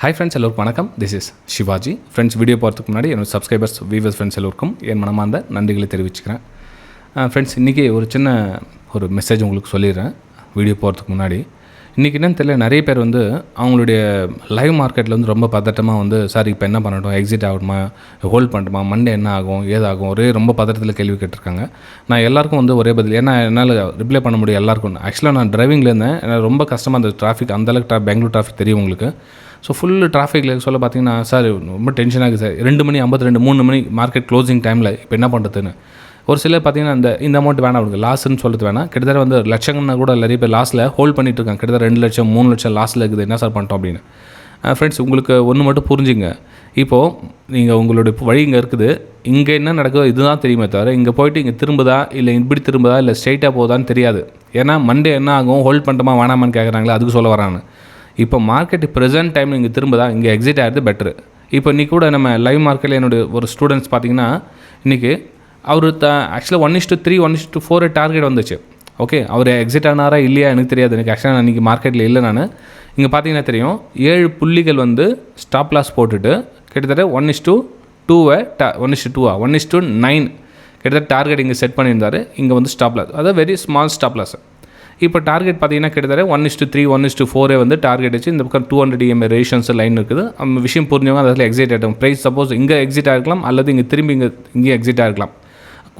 Hi friends, எல்லோருக்கும் வணக்கம். This is Shivaji. Friends, video போகிறதுக்கு முன்னாடி என்னோட சப்ஸ்கிரைபர்ஸ், வியூவர்ஸ், ஃப்ரெண்ட்ஸ் எல்லோருக்கும் என் மனமார்ந்த நன்றிகளை தெரிவிச்சுக்கிறேன். ஃப்ரெண்ட்ஸ், இன்றைக்கி ஒரு மெசேஜ் உங்களுக்கு சொல்லிடுறேன். வீடியோ போகிறதுக்கு முன்னாடி இன்றைக்கி என்னன்னு தெரியல, நிறைய பேர் அவங்களுடைய லைவ் மார்க்கெட்டில் ரொம்ப பதட்டமாக சார் இப்போ என்ன பண்ணட்டும், எக்ஸிட் ஆகணுமா, ஹோல்ட் பண்ணட்டுமா, மண்டே என்ன ஆகும், ஏதாகும், ரொம்ப பதட்டத்தில் கேள்வி கேட்டிருக்காங்க. நான் எல்லாருக்கும் ஒரே பதில், ஏன்னா என்னால் ரிப்ளை பண்ண முடியும் எல்லாருக்கும். ஆக்சுவலாக நான் டிரைவிங்கில் இருந்தேன், எனக்கு ரொம்ப கஷ்டமாக அந்த டிராஃபிக், அந்தளவுக்கு பெங்களூர் டிராஃபிக் தெரியும் உங்களுக்கு. ஸோ ஃபுல்லு டிராஃபிக்கில் சொல்ல பார்த்தீங்கன்னா, சார் ரொம்ப டென்ஷன் ஆகுது சார், 2:52 3 மணி மார்க்கெட் க்ளோசிங் டைமில் இப்போ என்ன பண்ணுறதுன்னு. ஒரு சிலர் பார்த்தீங்கன்னா இந்த அமௌண்ட் வேணாம் அவங்களுக்கு, லாஸ்ன்னு சொல்லிட்டு வேணாம், கிட்டத்தட்ட லட்சங்கள்னா கூட நிறைய பேர் லாஸில் ஹோல்ட் பண்ணிட்டு இருக்காங்க. கிட்டத்தட்ட 2 லட்சம் 3 லட்சம் லாஸில் இருக்குது, என்ன சார் பண்ணிட்டோம் அப்படின்னு. ஃப்ரெண்ட்ஸ், உங்களுக்கு ஒன்று மட்டும் புரிஞ்சுங்க. இப்போது நீங்கள் உங்களுடைய வழி இங்கே இருக்குது, இங்கே என்ன நடக்குதோ இதுதான் தெரியுமே தவிர, இங்கே போய்ட்டு இங்கே திரும்புதா இல்லை இப்படி திரும்புதா இல்லை ஸ்ட்ரைட்டாக போதான்னு தெரியாது. ஏன்னா மண்டே என்ன ஆகும், ஹோல்ட் பண்ணிட்டோமா வேணாமான்னு கேட்குறாங்களே, அதுக்கு சொல்ல வரான்னு. இப்போ மார்க்கெட் ப்ரெசென்ட் டைமில் இங்கே திரும்புதா, இங்கே எக்ஸிட் ஆகிறது பெட்ரு. இப்போ இன்றைக்கி கூட நம்ம லைவ் மார்க்கெட்டில் என்னுடைய ஒரு ஸ்டூடெண்ட்ஸ் பார்த்திங்கன்னா, இன்றைக்கி அவர் ஆக்சுவலாக 1:3 1:4 டார்கெட் வந்துச்சு. ஓகே, அவர் எக்ஸிட் ஆனாரா இல்லையா எனக்கு தெரியாது. எனக்கு ஆக்சுவலாக நான் இன்றைக்கி மார்க்கெட்டில் இல்லை. நான் இங்கே பார்த்தீங்கன்னா தெரியும், 7 புள்ளிகள் ஸ்டாப் லாஸ் போட்டுட்டு கிட்டத்தட்ட 1:9 கிட்டத்தட்ட டார்கெட் இங்கே செட் பண்ணியிருந்தார். இங்கே ஸ்டாப் லாஸ், அதாவது வெரி ஸ்மால் ஸ்டாப் லாஸ். இப்போ டார்கெட் பார்த்தீங்கன்னா கிட்டத்தட்ட 1:3 1:4 டார்கெட் வச்சு இந்த பக்கம் 200 EMA ரேஷன்ஸ் லைன் இருக்குது. அந்த விஷயம் புரிஞ்சவங்க அதில் எக்ஸிட் ஆகிடும். ப்ரைஸ் சப்போஸ் இங்கே எக்ஸிட் ஆகிருக்கலாம், அல்லது இங்கே திரும்பி இங்கே எக்ஸிட் ஆகிருக்கலாம்.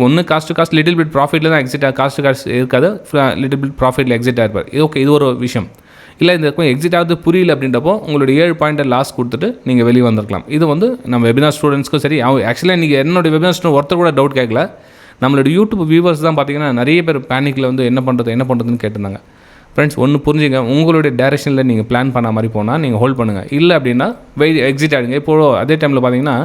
ஒன்று காஸ்ட் லிட்டில் பிட் ப்ராஃபிட்டில் தான் எக்ஸிட் காஸ்ட் இருக்காது, லிட்டில் பிட் ப்ராஃபிட்டில் எக்ஸிட் ஆகிருப்பார். ஓகே, இது ஒரு விஷயம். இல்லை இந்த எக்ஸிட் ஆகுது புரியல அப்படின்றப்போ உங்களுடைய 7 பாயிண்ட்டை லாஸ் கொடுத்துட்டு நீங்கள் வெளியே வந்திருக்கலாம். இது நம்ம வெபினார் ஸ்டூடெண்ட்ஸ்க்கும் சரி. ஆக்சுவலாக இன்றைக்கி என்னுடைய வெபினார் ஸ்டூடெண்ட் ஒருத்தர் கூட டவுட் கேட்கல. நம்மளோட யூடியூப் வியூவர்ஸ் தான் பார்த்தீங்கன்னா நிறைய பேர் பேனிக்கில் என்ன பண்ணுறதுன்னு கேட்டிருந்தாங்க. ஃப்ரெண்ட்ஸ், ஒன்று புரிஞ்சுங்க, உங்களுடைய டைரெக்ஷனில் நீங்கள் பிளான் பண்ண மாதிரி போனால் நீங்கள் ஹோல்ட் பண்ணுங்கள். இல்லை அப்படின்னா எக்ஸிட் ஆகிடுங்க. இப்போது அதே டைமில் பார்த்தீங்கன்னா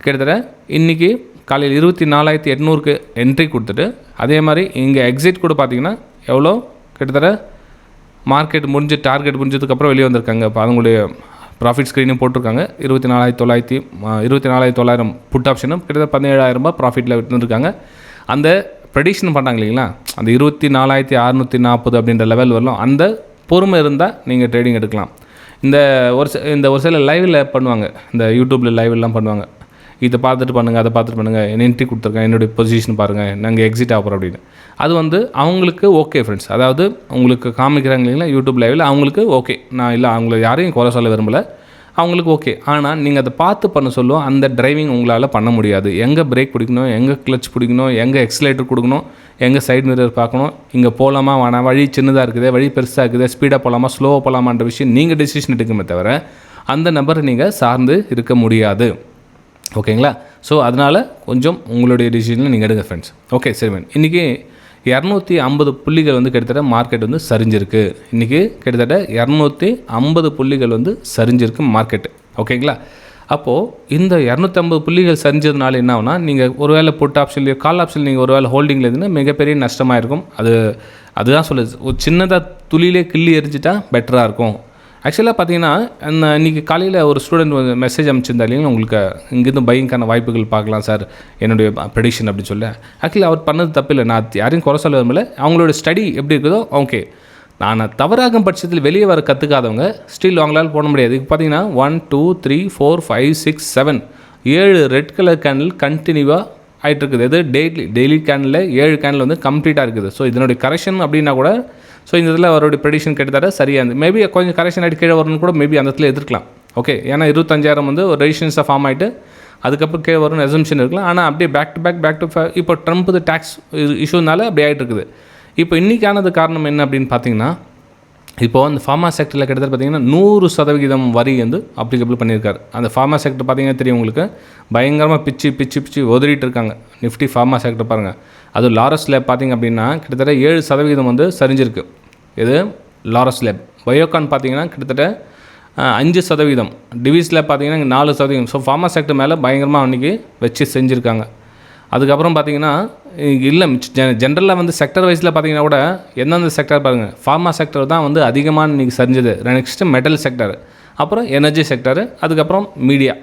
கிட்டத்தட்ட இன்றைக்கி காலையில் 24,800க்கு என்ட்ரி கொடுத்துட்டு, அதே மாதிரி இங்கே எக்ஸிட் கூட பார்த்தீங்கன்னா எவ்வளோ கிட்டத்தட்ட மார்க்கெட் டார்கெட் முடிஞ்சதுக்கப்புறம் வெளியே வந்திருக்காங்க. இப்போ அவங்களுடைய ப்ராஃபிட் ஸ்க்ரீனும் போட்டிருக்காங்க. 24,900 புட் ஆப்ஷனும் கிட்டத்தட்ட 17,000 ப்ராஃபிட்டில் விட்டுருக்காங்க. அந்த ப்ரெடிக்ஷன் பண்ணுறாங்க இல்லைங்களா, அந்த 24,640 அப்படின்ற லெவல் வரலாம். அந்த பொறுமை இருந்தால் நீங்கள் ட்ரேடிங் எடுக்கலாம். இந்த ஒரு சில லைவில் பண்ணுவாங்க, இந்த யூடியூப்பில் லைவெல்லாம் பண்ணுவாங்க. இதை பார்த்துட்டு பண்ணுங்கள், அதை பார்த்துட்டு பண்ணுங்கள், என்ட்ரி கொடுத்துருக்கேன், என்னுடைய பொசிஷன் பாருங்கள், நாங்கள் எக்ஸிட் ஆகிறோம் அப்படின்னு. அது அவங்களுக்கு ஓகே ஃப்ரெண்ட்ஸ். அதாவது உங்களுக்கு காமிக்கிறாங்க இல்லைங்களா யூடியூப் லைவில், அவங்களுக்கு ஓகே. நான் இல்லை அவங்கள யாரையும் குறை சொல்ல விரும்பலை, அவங்களுக்கு ஓகே. ஆனால் நீங்கள் அதை பார்த்து பண்ண சொல்லுவோம், அந்த டிரைவிங் உங்களால் பண்ண முடியாது. எங்கே பிரேக் பிடிக்கணும், எங்கே கிளச் பிடிக்கணும், எங்கே எக்ஸலேட்டர் கொடுக்கணும், எங்கே சைடு மிரர் பார்க்கணும், இங்கே போகலாமா வேணாம், வழி சின்னதாக இருக்குது, வழி பெருசாக இருக்குது, ஸ்பீடாக போகலாமா ஸ்லோவாக போகலாமான்ற விஷயம் நீங்கள் டெசிஷன் எடுக்குமே தவிர அந்த நபரை நீங்கள் சார்ந்து இருக்க முடியாது. ஓகேங்களா? ஸோ அதனால் கொஞ்சம் உங்களுடைய டிசிஷனில் நீங்கள் எடுங்க ஃப்ரெண்ட்ஸ். ஓகே, சரி மேம். இன்றைக்கி 250 புள்ளிகள் கிட்டத்தட்ட மார்க்கெட் சரிஞ்சிருக்கு. இன்றைக்கி கிட்டத்தட்ட 250 புள்ளிகள் சரிஞ்சிருக்கு மார்க்கெட்டு. ஓகேங்களா? அப்போது இந்த 250 புள்ளிகள் சரிஞ்சதுனால என்ன ஆகுனா, நீங்கள் ஒரு வேளை புட் ஆப்ஷன்லையோ கால் ஆப்ஷன் நீங்கள் ஒரு வேளை ஹோல்டிங்கில் இருந்துன்னா மிகப்பெரிய நஷ்டமாக இருக்கும். அதுதான் சொல்லுது, ஒரு சின்னதாக துளியிலே கிள்ளி எரிஞ்சிட்டா பெட்டராக இருக்கும். ஆக்சுவலாக பார்த்தீங்கன்னா, இன்றைக்கி காலையில் ஒரு ஸ்டூடெண்ட் மெசேஜ் அனுப்பிச்சிருந்தா இல்லைங்களா, உங்களுக்கு இங்கேருந்து பையிங்கான வாய்ப்புகள் பார்க்கலாம் சார், என்னுடைய ப்ரெடிக்ஷன் அப்படின்னு சொல்ல. ஆக்சுவலி அவர் பண்ணது தப்பு இல்லை, நான் யாரையும் குறை சொல்ல விரும்பல. அவங்களோட ஸ்டடி எப்படி இருக்குதோ ஓகே. நான் தவறாகும் பட்சத்தில் வெளியே வர கற்றுக்காதவங்க ஸ்டில் அவங்களால் போட முடியாது. இப்போ பார்த்தீங்கன்னா 1 2 3 4 5 6 7 ரெட் கலர் கேண்டில் கண்டினியூவாக ஆகிட்டு இருக்குது. இது டெய்லி கேண்டில் 7 கேண்டில் கம்ப்ளீட்டாக இருக்குது. ஸோ இதனுடைய கரெக்ஷன் அப்படின்னா கூட, ஸோ இந்த இதில் அவருடைய ப்ரெடிக்ஷன் கிட்டத்தட்ட சரியாக இருந்து மேபி கொஞ்சம் கரெக்ஷன் ஆகிட்டு கீழே வரணும்னு கூட மேபி அந்த இடத்துல எதிர்க்கலாம். ஓகே, ஏன்னா 25,000 ஒரு ரெசிஸ்டன்ஸாக ஃபார்ம் ஆகிட்டு அதுக்கப்புறம் கீழே வரும்னு அசம்ஷன் இருக்கலாம். ஆனால் அப்படியே பேக் டு இப்போ ட்ரம்ப் டேக்ஸ் இஷ்யூனால அப்படி ஆகிட்டு இருக்குது. இப்போ இன்றைக்கானது காரணம் என்ன அப்படின்னு பார்த்தீங்கன்னா, இப்போது அந்த ஃபார்மா செக்டரில் கிட்டத்தட்ட பார்த்தீங்கன்னா 100% வரி அப்ளிகபிள் பண்ணியிருக்காரு. அந்த ஃபார்மா செக்டர் பார்த்தீங்கன்னா தெரியும் உங்களுக்கு, பயங்கரமாக பிச்சு உதறிட்டு இருக்காங்க. நிஃப்டி ஃபார்மா செக்டர் பாருங்கள். அது லாரஸ் லேப் பார்த்திங்க அப்படின்னா கிட்டத்தட்ட 7% சரிஞ்சிருக்கு. இது லாரஸ் லேப். பயோகான் பார்த்தீங்கன்னா கிட்டத்தட்ட 5%. டிவிஸ் லேப் பார்த்தீங்கன்னா 4%. ஸோ ஃபார்மா செக்டர் மேலே பயங்கரமாக அன்றைக்கி வச்சு செஞ்சுருக்காங்க. அதுக்கப்புறம் பார்த்தீங்கன்னா இல்லை, ஜென்ரலாக செக்டர் வைஸில் பார்த்தீங்கன்னா கூட எந்தெந்த செக்டர் பாருங்கள், ஃபார்மா செக்டர் தான் அதிகமாக இன்றைக்கி சரிஞ்சது. நெக்ஸ்ட்டு மெட்டல் செக்டர், அப்புறம் எனர்ஜி செக்டர், அதுக்கப்புறம் மீடியா.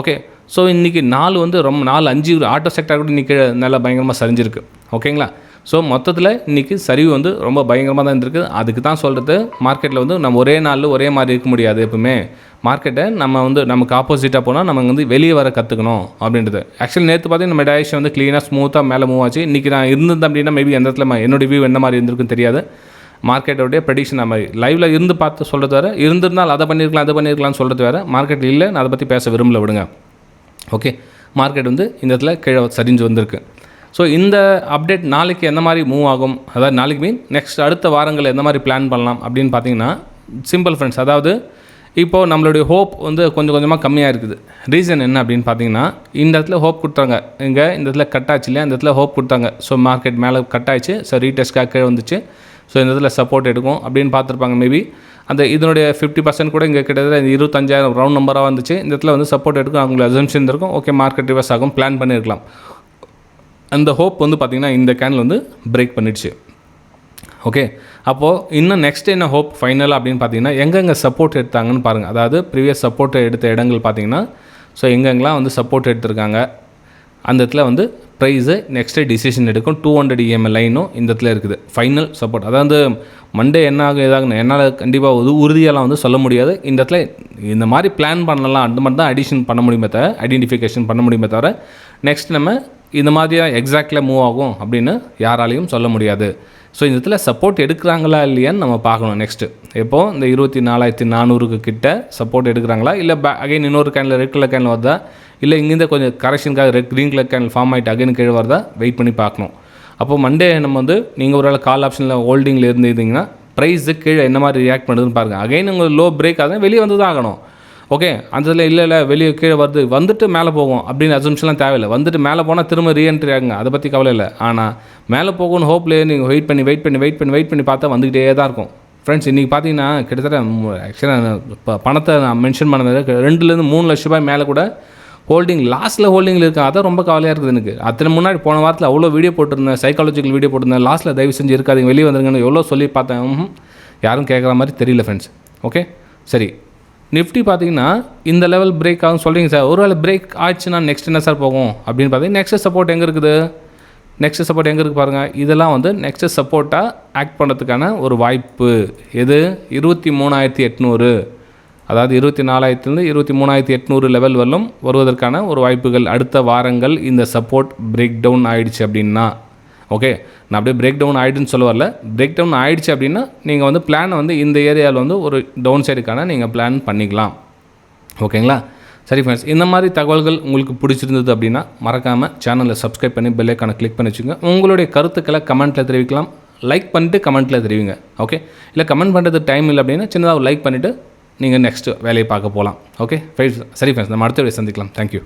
ஓகே, ஸோ இன்றைக்கி 4 ரொம்ப 4 5 ஆட்டோ செக்டர் கூட இன்றைக்கி நல்லா பயங்கரமாக சரிஞ்சிருக்கு. ஓகேங்களா? ஸோ மொத்தத்தில் இன்றைக்கி சரிவு வந்து ரொம்ப பயங்கரமாக தான் இருந்திருக்கு. அதுக்கு தான் சொல்கிறது, மார்க்கெட்டில் வந்து நம்ம ஒரே நாளில் ஒரே மாதிரி இருக்க முடியாது. எப்பவுமே மார்க்கெட்டை நம்ம வந்து நமக்கு ஆப்போசிட்டாக போனால் நம்ம வந்து வெளியே வர கற்றுக்கணும் அப்படின்றது. ஆக்சுவலி நேற்று பார்த்தீங்கன்னா நம்ம டைரக்ஷன் வந்து க்ளீனாக ஸ்மூத்தாக மேலே மூவ் ஆச்சு. இன்றைக்கி நான் இருந்தது அப்படின்னா மேபி எந்த இடத்துல என்னோடய வியூ என்ன மாதிரி இருந்திருக்குன்னு தெரியாது. மார்க்கெட்டோடைய ப்ரெடிக்ஷன் நம்ம லைவில் இருந்து பார்த்து சொல்கிறது வேறு, இருந்திருந்தால் அதை பண்ணியிருக்கலாம்னு சொல்கிறது வேறு. மார்க்கெட் இல்லை, நான் அதை பற்றி பேச விரும்பல, விடுங்க. ஓகே, மார்க்கெட் வந்து இந்த இடத்துல கீழே சரிஞ்சு வந்திருக்கு. ஸோ இந்த அப்டேட் நாளைக்கு எந்த மாதிரி மூவ் ஆகும், அதாவது நாளைக்கு நெக்ஸ்ட் அடுத்த வாரங்கள் எந்த மாதிரி பிளான் பண்ணலாம் அப்படின்னு பார்த்தீங்கன்னா சிம்பிள் ஃப்ரெண்ட்ஸ். அதாவது இப்போது நம்மளுடைய ஹோப் வந்து கொஞ்சம் கொஞ்சமாக கம்மியாக இருக்குது. ரீசன் என்ன அப்படின்னு பார்த்தீங்கன்னா, இந்த இடத்துல ஹோப் கொடுத்தாங்க, இங்கே இந்த இடத்துல கட் ஆச்சு இல்லையா, இந்த இடத்துல ஹோப் கொடுத்தாங்க. ஸோ மார்க்கெட் மேலே கட் ஆயிடுச்சு, ஸோ ரீடெஸ்ட்டாக கீழே வந்துச்சு. ஸோ இந்த இடத்துல சப்போர்ட் எடுக்கும் அப்படின்னு பார்த்துருப்பாங்க. மேபி அந்த இதனுடைய 50% கூட இங்கே கிட்டத்தட்ட 25,000 ரவுண்ட் நம்பராக வந்துச்சு. இந்த இடத்துல வந்து சப்போர்ட் எடுக்கும், அவங்களுக்கு அசம்ஷன் இருக்கும். ஓகே, மார்க்கெட் ரிவர்ஸ் ஆகும், பிளான் பண்ணியிருக்கலாம். அந்த ஹோப் வந்து பார்த்திங்கன்னா இந்த கேண்டில் வந்து பிரேக் பண்ணிடுச்சு. ஓகே, அப்போது இன்னும் நெக்ஸ்ட் என்ன ஹோப் ஃபைனலாக அப்படின்னு பார்த்தீங்கன்னா, எங்கெங்கே சப்போர்ட் எடுத்தாங்கன்னு பாருங்கள். அதாவது ப்ரீவியஸ் சப்போர்ட் எடுத்த இடங்கள் பார்த்தீங்கன்னா, ஸோ எங்கெங்கெல்லாம் வந்து சப்போர்ட் எடுத்திருக்காங்க அந்த இடத்துல வந்து ப்ரைஸு நெக்ஸ்ட்டு டிசிஷன் எடுக்கும். 200 EMA லைனும் இந்த இடத்துல இருக்குது, ஃபைனல் சப்போர்ட். அதாவது மண்டே என்ன ஆகும் ஏதாகும் என்னால் கண்டிப்பாக உறுதியெல்லாம் வந்து சொல்ல முடியாது. இந்த இடத்துல இந்த மாதிரி பிளான் பண்ணலாம், அந்த மாதிரி தான் அடிஷன் பண்ண முடியுமே தவிர, ஐடென்டிஃபிகேஷன் பண்ண முடியுமே தவிர, நெக்ஸ்ட் நம்ம இந்த மாதிரியாக எக்ஸாக்டில் மூவ் ஆகும் அப்படின்னு யாராலையும் சொல்ல முடியாது. ஸோ இந்த இடத்துல சப்போர்ட் எடுக்கிறாங்களா இல்லையான்னு நம்ம பார்க்கணும். நெக்ஸ்ட்டு இப்போது இந்த 24,400 கிட்ட சப்போர்ட் எடுக்கிறாங்களா, இல்லை அகைன் இன்னொரு கேனில் ரெட் கலர் கேனில் வருதா, இல்லை இங்கேருந்து கொஞ்சம் கரெக்ஷனுக்காக க்ரீன் கலர் கேனில் ஃபார்ம் ஆகிட்டு அகைன் கீழே வருதா, வெயிட் பண்ணி பார்க்கணும். அப்போது மண்டே நம்ம வந்து நீங்கள் ஒரு வேளை கால் ஆப்ஷனில் ஹோல்டிங்கில் இருந்தீங்கன்னா ப்ரைஸு கீழே என்ன மாதிரி ரியாக்ட் பண்ணுறதுன்னு பாருங்கள். அகைன் உங்களுக்கு லோ பிரேக் ஆகுது, வெளியே வந்து தான் ஆகணும். ஓகே, அந்த இதில் இல்லை வெளியே கீழே வருது, வந்துட்டு மேலே போகும் அப்படின்னு அசம்ஷன்லாம் தேவையில்லை. வந்துட்டு மேலே போனால் திரும்ப ரீஎன்ட்ரி ஆகுங்க, அதை பற்றி கவலை இல்லை. ஆனால் மேலே போகணும்னு ஹோப்லேயே நீங்கள் வெயிட் பண்ணி பார்த்தா வந்துக்கிட்டே தான் இருக்கும். ஃப்ரெண்ட்ஸ், இன்றைக்கி பார்த்தீங்கன்னா கிட்டத்தட்ட ஆக்சுவலாக இப்போ பணத்தை நான் மென்ஷன் பண்ணது 2-3 லட்ச ரூபாய் மேலே கூட ஹோல்டிங்கில் இருக்கேன். அதான் ரொம்ப கவலையாக இருக்குது எனக்கு. அத்தனை முன்னாடி போன வாரத்தில் அவ்வளோ வீடியோ போட்டிருந்தேன், சைக்காலஜிக்கல் வீடியோ போட்டிருந்தேன். லாஸ்ட்டில் தயவு செஞ்சு இருக்காதிங்க, வெளியே வந்துருங்கன்னு எவ்வளோ சொல்லி பார்த்தேன். யாரும் கேட்குற மாதிரி தெரியல ஃப்ரெண்ட்ஸ். ஓகே, சரி. நிஃப்டி பார்த்தீங்கன்னா இந்த லெவல் பிரேக் ஆகும் சொல்கிறீங்க சார். ஒரு வேளை பிரேக் ஆச்சுன்னா நெக்ஸ்ட் என்ன சார் போகும் அப்படின்னு பார்த்தீங்கன்னா, நெக்ஸ்ட் சப்போர்ட் எங்கே இருக்குது பாருங்கள். இதெல்லாம் வந்து நெக்ஸ்ட் சப்போர்ட்டாக ஆக்ட் பண்ணுறதுக்கான ஒரு வாய்ப்பு. எது 23,800, அதாவது 24,000 23,800 லெவல் வரலும் வருவதற்கான ஒரு வாய்ப்புகள் அடுத்த வாரங்கள். இந்த சப்போர்ட் பிரேக் டவுன் ஆகிடுச்சு அப்படின்னா, ஓகே, நான் அப்படியே பிரேக் டவுன் ஆகிடுன்னு சொல்ல வரல. பிரேக் டவுன் ஆகிடுச்சு அப்படின்னா நீங்கள் வந்து பிளானை வந்து இந்த ஏரியாவில் வந்து ஒரு டவுன் சைடுக்கான நீங்கள் பிளான் பண்ணிக்கலாம். ஓகேங்களா? சரி ஃப்ரெண்ட்ஸ், இந்த மாதிரி தகவல்கள் உங்களுக்கு பிடிச்சிருந்தது அப்படின்னா மறக்காமல் சேனலை சப்ஸ்கிரைப் பண்ணி பெல் ஐகானை கிளிக் பண்ணி வச்சுங்க. உங்களுடைய கருத்துக்களை கமெண்ட்டில் தெரிவிக்கலாம். லைக் பண்ணிட்டு கமெண்ட்டில் தெரிவிங்க. ஓகே, இல்லை கமெண்ட் பண்ணுறது டைம் இல்லை அப்படின்னா சின்னதாக லைக் பண்ணிவிட்டு நீங்கள் நெக்ஸ்ட்டு வேலையை பார்க்க போகலாம். ஓகே சரி ஃப்ரெண்ட்ஸ், நம்ம அடுத்த வேலையை சந்திக்கலாம். தேங்க்யூ.